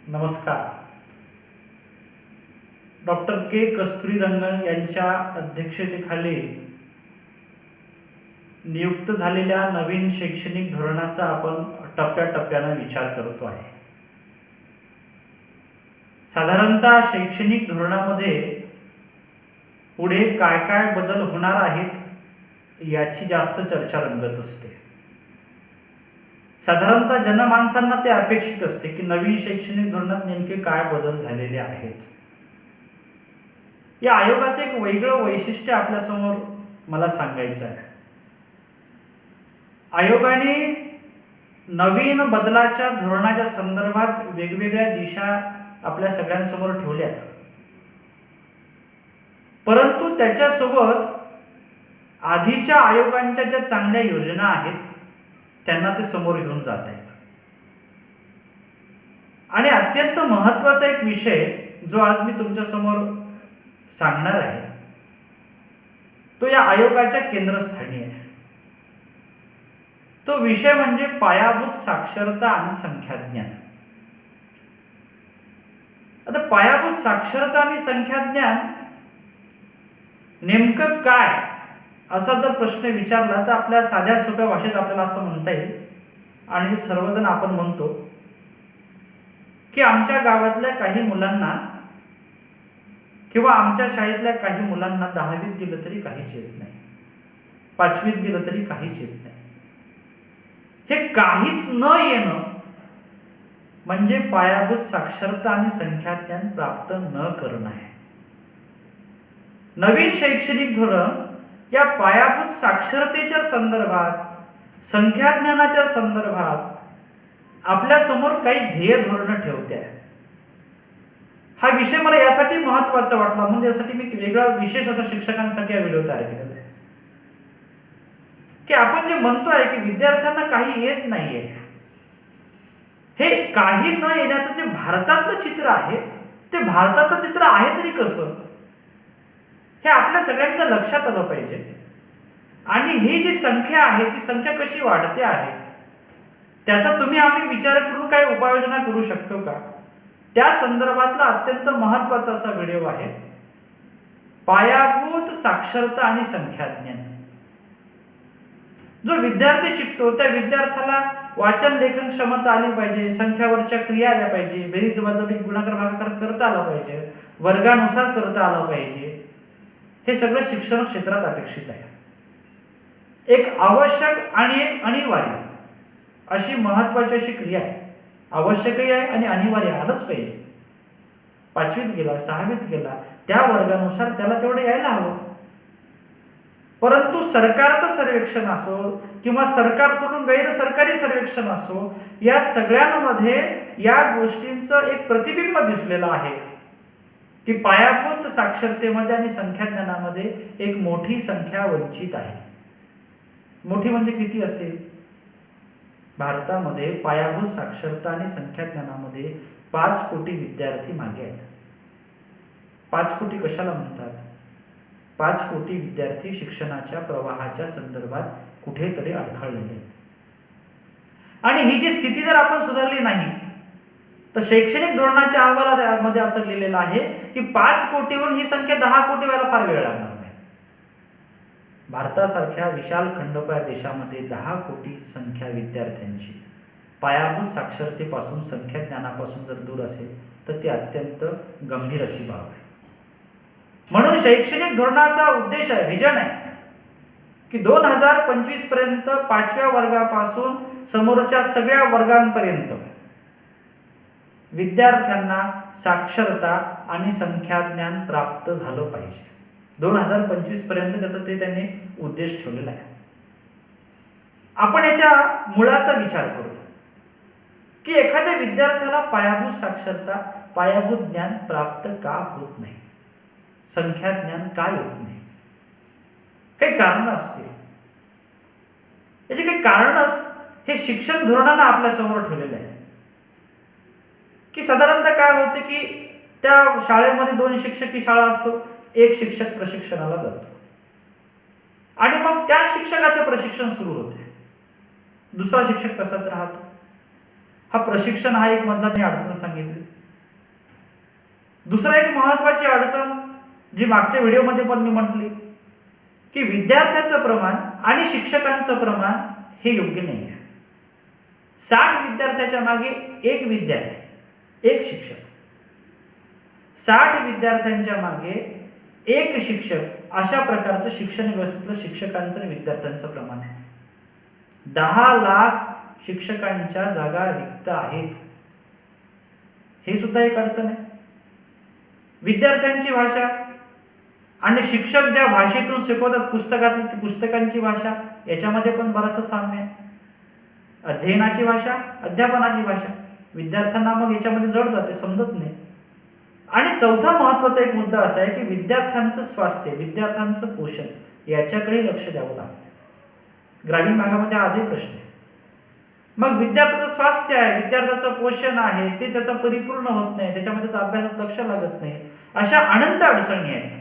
नमस्कार. डॉक्टर के कस्तुरीरंगन यांच्या अध्यक्षतेखाली नियुक्त झालेल्या नवीन शैक्षणिक धोरणाचा आपण टप्प्याटप्प्याने विचार करतो आहे. साधारणतः शैक्षणिक धोरणामध्ये पुढे काय काय बदल होणार आहेत याची जास्त चर्चा रंगत असते. साधारणतः जनमानसांना ते अपेक्षित असते की नवीन शैक्षणिक धोरणात नेमके काय बदल झालेले आहेत. या आयोगाचे एक वेगळं वैशिष्ट्य आपल्यासमोर मला सांगायचं आहे. आयोगाने नवीन बदलाच्या धोरणाच्या संदर्भात वेगवेगळ्या दिशा आपल्या सगळ्यांसमोर ठेवल्यात, परंतु त्याच्यासोबत आधीच्या आयोगांच्या ज्या चांगल्या योजना आहेत त्यांना ते समोर घेऊन जात आहेत. आणि अत्यंत महत्त्वाचा एक विषय जो आज मी तुमच्या समोर सांगणार आहे तो या आयोगाच्या केंद्रस्थानी आहे. तो विषय म्हणजे पायाभूत साक्षरता आणि संख्याज्ञान. आता पायाभूत साक्षरता आणि संख्याज्ञान नेमकं काय असा जर प्रश्न विचारला तर आपल्या साध्या सोप्या भाषेत आपल्याला असं म्हणता येईल, आणि सर्वजण आपण म्हणतो की आमच्या गावातल्या काही मुलांना किंवा आमच्या शाळेतल्या काही मुलांना 10वीत गेलं तरी काहीच येत नाही, 5वीत गेलं तरी काहीच येत नाही. हे काहीच न येणं म्हणजे पायाभूत साक्षरता आणि संख्याज्ञान प्राप्त न करणं आहे. नवीन शैक्षणिक धोरण या पायाभूत साक्षरतेच्या संदर्भात, संख्याज्ञानाच्या संदर्भात आपल्या समोर काही ध्येय धोरणं ठेवते आहे. हा विषय मला यासाठी महत्त्वाचा वाटला म्हणून यासाठी मी वेगळा विशेष असा शिक्षकांसाठी हा व्हिडिओ तयार केलेला आहे की आपण जे म्हणतोय की विद्यार्थ्यांना काही येत नाहीये, हे काही न येण्याचं जे भारतातलं चित्र आहे ते भारतातलं चित्र आहे तरी कसं हे आपल्या सगळ्यांच्या लक्षात आलं पाहिजे. आणि ही जी संख्या आहे ती संख्या कशी वाढते आहे त्याचा तुम्ही आम्ही विचार करून काय उपाययोजना करू शकतो का, त्या संदर्भातला अत्यंत महत्त्वाचा असा व्हिडिओ आहे पायाभूत साक्षरता आणि संख्याज्ञान. जो विद्यार्थी शिकतो त्या विद्यार्थ्याला वाचन लेखन क्षमता आली पाहिजे, संख्यावरच्या क्रिया आल्या पाहिजे, बेरीज वजाबाकी गुणाकार भागाकार करता आला पाहिजे, वर्गानुसार करता आला पाहिजे. हे सगळं शिक्षण क्षेत्रात अपेक्षित आहे. एक आवश्यक आणि एक अनिवार्य अशी महत्वाची अशी क्रिया आहे. आवश्यकही आहे आणि अनिवार्य आलंच पाहिजे. 5वीत गेला 6वीत गेला त्या वर्गानुसार त्याला तेवढं यायला हवं. परंतु सरकारचं सर्वेक्षण असो किंवा सरकार सोडून गैर सरकारी सर्वेक्षण असो, या सगळ्यांमध्ये या गोष्टींचं एक प्रतिबिंब दिसलेलं आहे की पायाभूत साक्षरतेमध्ये आणि संख्याज्ञानामध्ये एक मोठी संख्या वंचित आहे. मोठी म्हणजे किती असेल? भारतामध्ये पायाभूत साक्षरता आणि संख्याज्ञानामध्ये 5 कोटी विद्यार्थी मागे आहेत. 5 कोटी कशाला म्हणतात? 5 कोटी विद्यार्थी शिक्षणाच्या प्रवाहाच्या संदर्भात कुठेतरी अडखळलेले आहेत. आणि ही जी स्थिती जर आपण सुधारली नाही तर शैक्षणिक धोरणाच्या अहवालामध्ये असं लिहिलेलं आहे की 5 कोटीवरून ही संख्या 10 कोटी व्हायला फार वेळ लागणार नाही. भारतासारख्या विशाल खंडोपाय देशामध्ये 10 कोटी संख्या विद्यार्थ्यांची पायाभूत साक्षरतेपासून संख्याज्ञानापासून जर दूर असेल तर ती अत्यंत गंभीर अशी बाब आहे. म्हणून शैक्षणिक धोरणाचा उद्देश आहे, व्हिजन आहे की 2025 पर्यंत 5व्या वर्गापासून समोरच्या सगळ्या वर्गांपर्यंत विद्यार्थ्यांना साक्षरता आणि संख्याज्ञान प्राप्त झालं पाहिजे. 2025 पर्यंत त्याचा ते त्यांनी उद्देश ठेवलेला आहे. आपण याच्या मुळाचा विचार करू की एखाद्या विद्यार्थ्याला पायाभूत साक्षरता, पायाभूत ज्ञान प्राप्त का होत नाही, संख्याज्ञान का येत नाही? काही कारण असतील. याचे काही कारण हे शिक्षण धोरणानं आपल्या समोर ठेवलेलं आहे की साधारणतः काय होते की त्या शाळेमध्ये 2 शिक्षक ही शाळा असतो, एक शिक्षक प्रशिक्षणाला जातो आणि मग त्या शिक्षकाचे प्रशिक्षण सुरू होते. दुसरा शिक्षक तसाच राहतो. हा प्रशिक्षण हा एक मधला मी अडचण सांगितली. दुसरा एक महत्वाची अडचण जी मागच्या व्हिडिओमध्ये पण मी म्हटली की विद्यार्थ्याचं प्रमाण आणि शिक्षकांचं प्रमाण हे योग्य नाही आहे. 60 विद्यार्थ्याच्या मागे एक विद्यार्थी एक शिक्षक, 60 विद्यार्थ्यांच्या मागे एक शिक्षक, अशा प्रकारचं शिक्षण व्यवस्थेतलं शिक्षकांचं आणि विद्यार्थ्यांचं प्रमाण आहे. 10 लाख शिक्षकांच्या जागा रिक्त आहेत. हे सुद्धा एक अडचण आहे. विद्यार्थ्यांची भाषा आणि शिक्षक ज्या भाषेतून शिकवतात पुस्तकातली ती पुस्तकांची भाषा याच्यामध्ये पण बराचसा साम्य आहे. अध्ययनाची भाषा, अध्यापनाची भाषा विद्यार्थ्यांना मग याच्यामध्ये जड जाते, समजत नाही. आणि चौथा महत्वाचा एक मुद्दा असा आहे की विद्यार्थ्यांचं स्वास्थ्य, विद्यार्थ्यांचं पोषण याच्याकडे लक्ष द्यावं लागतं. ग्रामीण भागामध्ये आजही प्रश्न आहे. मग विद्यार्थ्याचं स्वास्थ्य आहे, विद्यार्थ्याचं पोषण आहे, ते त्याचं परिपूर्ण होत नाही, त्याच्यामध्ये अभ्यासात लक्ष लागत नाही, अशा अनंत अडचणी आहेत.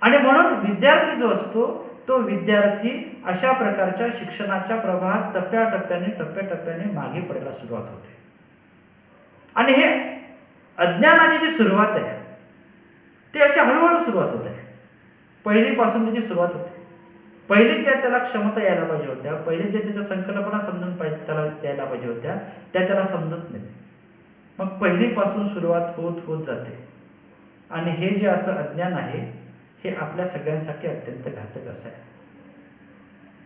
आणि म्हणून विद्यार्थी जो असतो तो विद्यार्थी अशा प्रकारच्या शिक्षणाच्या प्रवाहात टप्प्याटप्प्याने मागे पडायला सुरुवात होते. आणि हे अज्ञानाची जी सुरुवात आहे ती अशी हळूहळू सुरुवात होते. पहिलीपासून त्याची सुरुवात होते. पहिली ज्या त्याला क्षमता यायला पाहिजे होत्या, पहिले जे त्याच्या संकल्पना समजून पाहिजे त्याला यायला पाहिजे होत्या, त्या त्याला समजत नाही. मग पहिलीपासून सुरुवात होत होत जाते. आणि हे जे असं अज्ञान आहे हे आपल्या सगळ्यांसाठी अत्यंत घातक असं आहे.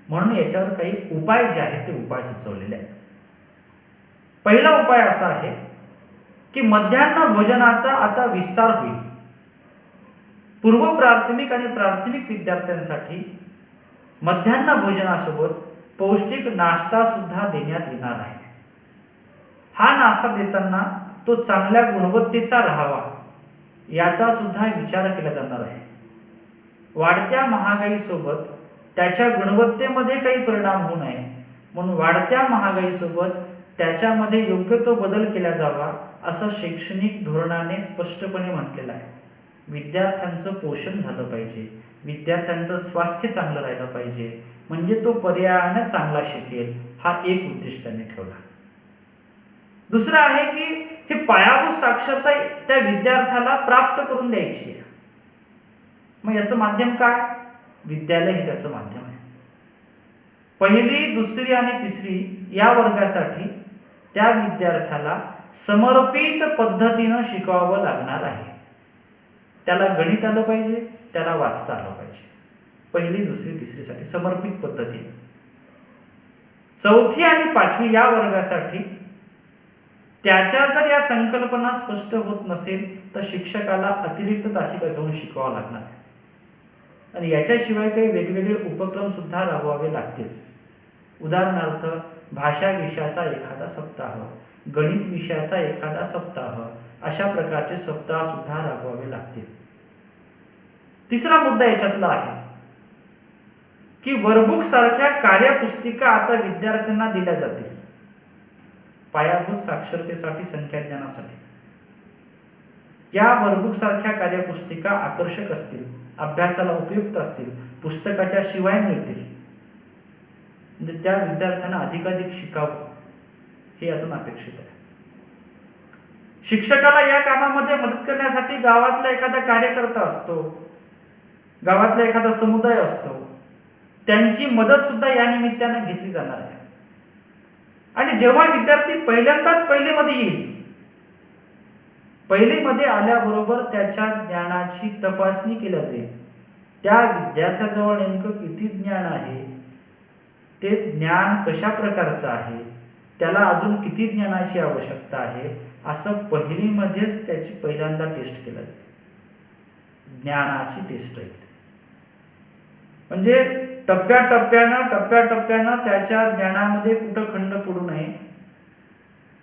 म्हणून याच्यावर काही उपाय जे आहेत ते उपाय सुचवलेले आहेत. पहिला उपाय असा आहे की मध्यान्ह भोजनाचा आता विस्तार होईल. पूर्व प्राथमिक आणि प्राथमिक विद्यार्थ्यांसाठी मध्यान्ह भोजनासोबत पौष्टिक नाश्ता सुद्धा देण्यात येणार आहे. हा नाश्ता देताना तो चांगल्या गुणवत्तेचा राहावा याचा सुद्धा विचार केला जाणार आहे. वाढत्या महागाईसोबत त्याच्या गुणवत्तेमध्ये काही परिणाम होऊ नये म्हणून वाढत्या महागाईसोबत त्याच्यामध्ये योग्य तो बदल केला जावा असं शैक्षणिक धोरणाने स्पष्टपणे म्हटलेलं आहे. विद्यार्थ्यांचं पोषण झालं पाहिजे, विद्यार्थ्यांचं स्वास्थ्य चांगलं राहिलं पाहिजे, म्हणजे तो पर्यायाने चांगला शिकेल, हा एक उद्देश त्यांनी ठेवला. दुसरं आहे की ही पायाभूत साक्षरता त्या विद्यार्थ्याला प्राप्त करून द्यायची आहे. मग याचं माध्यम काय? विद्यालय हे त्याचं माध्यम आहे. पहिली, दुसरी आणि तिसरी या वर्गासाठी त्या विद्यार्थ्याला समर्पित पद्धतीनं शिकवावं लागणार आहे. त्याला गणित आलं पाहिजे, त्याला वाचता आलं पाहिजे. पहिली, दुसरी, तिसरीसाठी समर्पित पद्धतीने. चौथी आणि पाचवी या वर्गासाठी त्याच्या जर या संकल्पना स्पष्ट होत नसेल तर शिक्षकाला अतिरिक्त तासिका घेऊन शिकवावं लागणार आहे. आणि याच्याशिवाय काही वेगवेगळे उपक्रम सुद्धा राबवावे लागतील. उदाहरणार्थ भाषा विषयाचा एखादा सप्ताह, गणित विषयाचा एखादा सप्ताह, अशा प्रकारचे सप्ताह सुद्धा राबवावे लागतील. तिसरा मुद्दा याच्यातला आहे की वर्कबुक सारख्या कार्यपुस्तिका आता विद्यार्थ्यांना दिल्या जातील. पायाभूत साक्षरतेसाठी, संख्याज्ञानासाठी या वर्कबुक सारख्या कार्यपुस्तिका आकर्षक असतील, अभ्यासाला उपयुक्त असतील, पुस्तकाच्या शिवाय मिळतील, म्हणजे त्या विद्यार्थ्यांना अधिकाधिक शिकावं हे यातून अपेक्षित आहे. शिक्षकाला या कामामध्ये मदत करण्यासाठी गावातला एखादा कार्यकर्ता असतो, गावातला एखादा समुदाय असतो, त्यांची मदत सुद्धा या निमित्ताने घेतली जाणार आहे. आणि जेव्हा विद्यार्थी पहिल्यांदाच पहिलीमध्ये येईल, पहिलीमध्ये आल्याबरोबर त्याच्या ज्ञानाची तपासणी केली जाईल. त्या विद्यार्थ्याजवळ नेमकं किती ज्ञान आहे, ते ज्ञान कशा प्रकारचं आहे, त्याला अजून किती ज्ञानाची आवश्यकता आहे, असं पहिलीमध्येच त्याची पहिल्यांदा टेस्ट केलं जाईल. ज्ञानाची टेस्ट राहील. म्हणजे टप्प्याटप्प्यानं त्याच्या ज्ञानामध्ये कुठं खंड पडू नये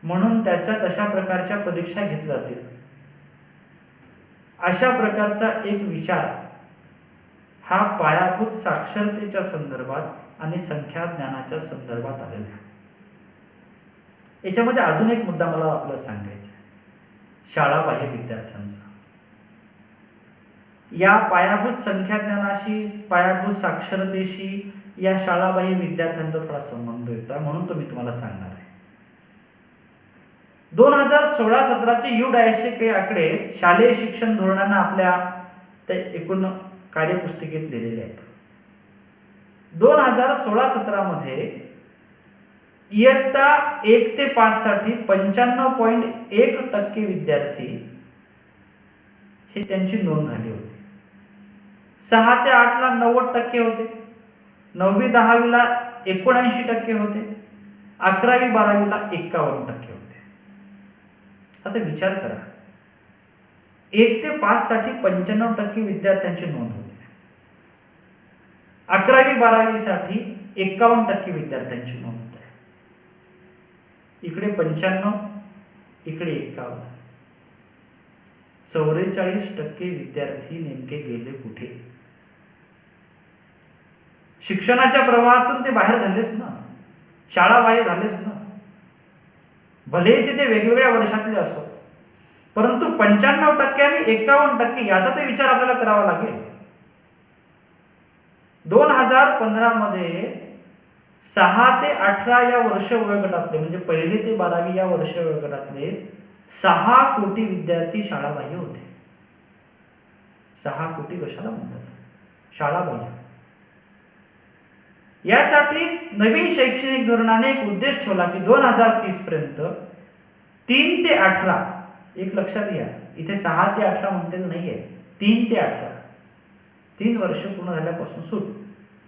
म्हणून त्याच्या तशा प्रकारच्या परीक्षा घेतल्या जातील. अशा प्रकारचा एक विचार हा पायाभूत साक्षरतेच्या संदर्भात आणि संख्या ज्ञानाच्या संदर्भात आलेला आहे. याच्यामध्ये अजून एक मुद्दा मला आपल्याला सांगायचा आहे, शाळाबाह्य विद्यार्थ्यांचा. या पायाभूत संख्याज्ञानाशी, पायाभूत साक्षरतेशी या शाळाबाह्य विद्यार्थ्यांचा थोडा संबंध येतो, म्हणून तो मी तुम्हाला सांगणार आहे. 2016-17चे UDAISचे काही आकडे शालेय शिक्षण धोरणांना आपल्या त्या एकूण कार्यपुस्तिकेत लिहिलेले आहेत. 2016-17 इयत्ता 1 ते 5 साठी 95.1% विद्यार्थी हे त्यांची नोंद झाली होती. 6 ते 8 ला 90% होते, 9वी 10वी ला 79% होते, 11वी 12वी ला 51% होते. आता विचार करा, 1 ते 5 साठी 95% विद्यार्थ्यांची नोंद होते, 11वी 12वी साठी 51% विद्यार्थ्यांची नोंद होते. इकडे 95, इकडे 51, 44% विद्यार्थी नेमके गेले कुठे? शिक्षणाच्या प्रवाहातून ते बाहेर झालेच ना, शाळा बाहेर झालेच ना. भले ते वेगवेगळ्या वर्षातले असो, परंतु 95% आणि 51% याचा ते विचार आपल्याला करावा लागेल. 2015 6 ते 18 या वर्ष वयोगटातले, म्हणजे 1 ते 12वी या वर्ष वयोगटातले 6 कोटी विद्यार्थी शाळाबाह्य होते. 6 कोटी कशाला म्हणतात? शाळाबाह्य. यासाठी नवीन शैक्षणिक धोरणाने एक उद्देश ठेवला की 2030 पर्यंत 3 ते 18, एक लक्षात घ्या, इथे 6 ते 18 म्हणलेलं नाहीये, 3 ते 18, 3 वर्ष पूर्ण झाल्यापासून सुरू,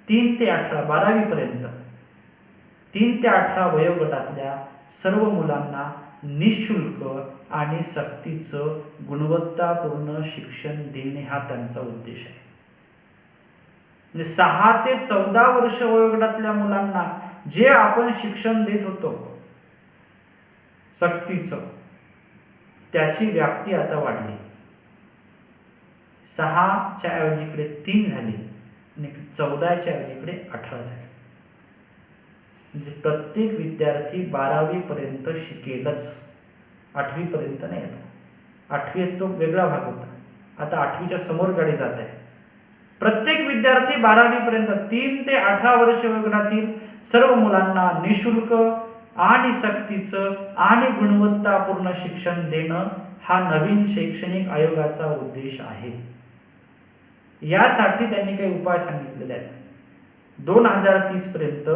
3 ते 18 12वी पर्यंत 3 ते 18 वयोगटातल्या सर्व मुलांना निशुल्क आणि सक्तीचं गुणवत्तापूर्ण शिक्षण देणे हा त्यांचा उद्देश आहे. म्हणजे 6 ते 14 वर्ष वयोगटातल्या मुलांना जे आपण शिक्षण देत होतो सक्तीचं, त्याची व्याप्ती आता वाढली. 6च्या ऐवजीकडे 3 झाली आणि 14च्या ऐवजीकडे 18 झाली. म्हणजे प्रत्येक विद्यार्थी 12वी पर्यंत शिकेलच, 8वी पर्यंत नाही. आता 8वीत तो वेगळा भाग होता, आता 8वीच्या समोर गाडी जात आहे. प्रत्येक विद्यार्थी 12वी पर्यंत 3 ते 18 वर्ष वयोगटातील सर्व मुलांना निशुल्क आणि सक्तीचं आणि गुणवत्तापूर्ण शिक्षण देणं हा नवीन शैक्षणिक आयोगाचा उद्देश आहे. यासाठी त्यांनी काही उपाय सांगितलेले आहेत. 2030 पर्यंत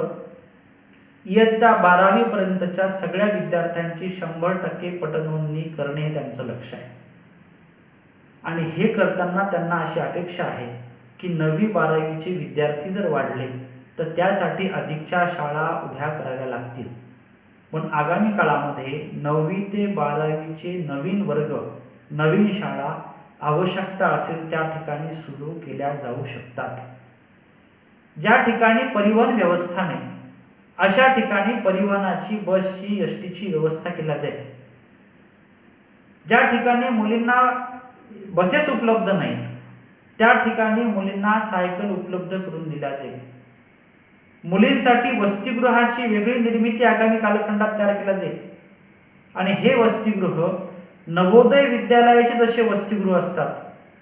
इयत्ता 12वी पर्यंतच्या सगळ्या विद्यार्थ्यांची 100% पटनोंदणी करणे हे त्यांचं लक्ष्य आहे. आणि हे करताना त्यांना अशी अपेक्षा आहे की 9वी 12वीचे विद्यार्थी जर वाढले तर त्यासाठी अधिकच्या शाळा उभ्या कराव्या लागतील. पण आगामी काळामध्ये 9वी ते 12वीचे नवीन वर्ग, नवीन शाळा आवश्यकता असेल त्या ठिकाणी सुरू केल्या जाऊ शकतात. ज्या ठिकाणी परिवहन व्यवस्था नाही अशा ठिकाणी परिवहनाची, बसची, एसटीची व्यवस्था केली जाईल. ज्या ठिकाणी मुलींना बसेस उपलब्ध नाहीत त्या ठिकाणी मुलींना सायकल उपलब्ध करून दिल्या जाईल. मुलींसाठी वसतिगृहाची वेगळी निर्मिती आगामी कालखंडात तयार केला जाईल. आणि हे वसतिगृह नवोदय विद्यालयाचे जसे वसतिगृह असतात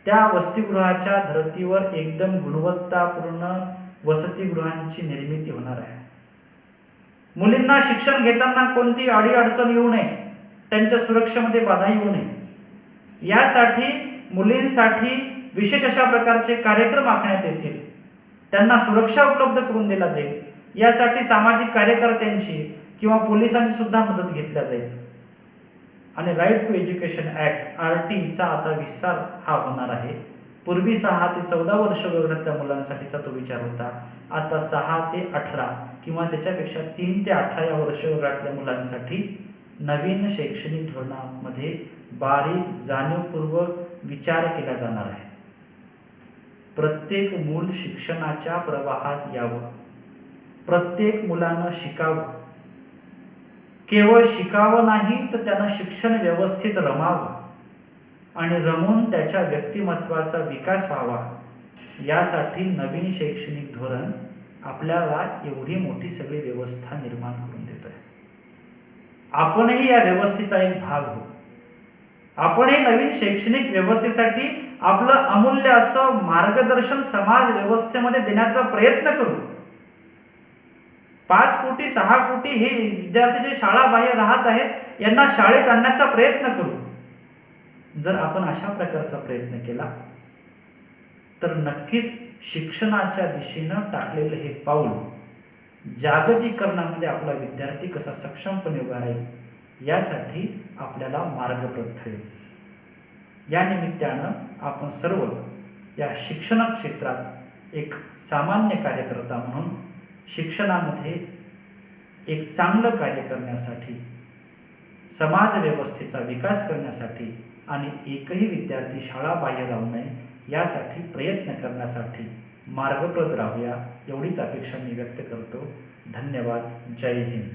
त्या वसतिगृहाच्या धर्तीवर एकदम गुणवत्तापूर्ण वसतिगृहांची निर्मिती होणार आहे. मुलींना शिक्षण घेताना कोणती अडीअडचण येऊ नये, त्यांच्या सुरक्षेमध्ये बाधा येऊ नये, यासाठी मुलींसाठी विशेष अशा प्रकारचे कार्यक्रम आखण्यात येतील. त्यांना सुरक्षा उपलब्ध करून दिला जाईल. यासाठी सामाजिक कार्यकर्त्यांची किंवा पोलिसांची सुद्धा मदत घेतल्या जाईल. आणि राईट टू एज्युकेशन ऍक्ट RTचा आता विस्तार हा होणार आहे. पूर्वी 6 ते 14 वर्ष वयोगटातल्या मुलांसाठीचा तो विचार होता. आता 6 ते 18 किंवा त्याच्यापेक्षा 3 ते 18 या वर्ष वयोगटातल्या मुलांसाठी नवीन शैक्षणिक धोरणामध्ये बारीक जाणीवपूर्वक विचार केला जाणार आहे. प्रत्येक मूल शिक्षणाच्या प्रवाहात यावं, प्रत्येक मुलानं शिकावं, केवळ शिकावं नाही तर त्यानं शिक्षण व्यवस्थित रमावं आणि रमून त्याच्या व्यक्तिमत्वाचा विकास व्हावा. यासाठी नवीन शैक्षणिक धोरण आपल्याला एवढी मोठी सगळी व्यवस्था निर्माण करून देतोय. आपणही या व्यवस्थेचा एक भाग होऊ. आपणही नवीन शैक्षणिक व्यवस्थेसाठी आपलं अमूल्य असं मार्गदर्शन समाज व्यवस्थेमध्ये देण्याचा प्रयत्न करू. 5 कोटी 6 कोटी हे विद्यार्थी जे शाळा बाहेर राहत आहेत यांना शाळेत आणण्याचा प्रयत्न करू. जर आपण अशा प्रकारचा प्रयत्न केला तर नक्कीच शिक्षणाच्या दिशेनं टाकलेलं हे पाऊल जागतिकीकरणामध्ये आपला विद्यार्थी कसा सक्षमपणे उभा राहील यासाठी आपल्याला मार्गप्रद ठरेल. या निमित्तानं आपण सर्व या शिक्षण क्षेत्रात एक सामान्य कार्यकर्ता म्हणून शिक्षणामध्ये एक चांगलं कार्य करण्यासाठी, समाज व्यवस्थेचा विकास करण्यासाठी आणि एकही विद्यार्थी शाळा बाहेर राहू नये यासाठी प्रयत्न करण्यासाठी मार्गप्रद राहूया एवढीच अपेक्षा मी व्यक्त करतो. धन्यवाद. जय हिंद.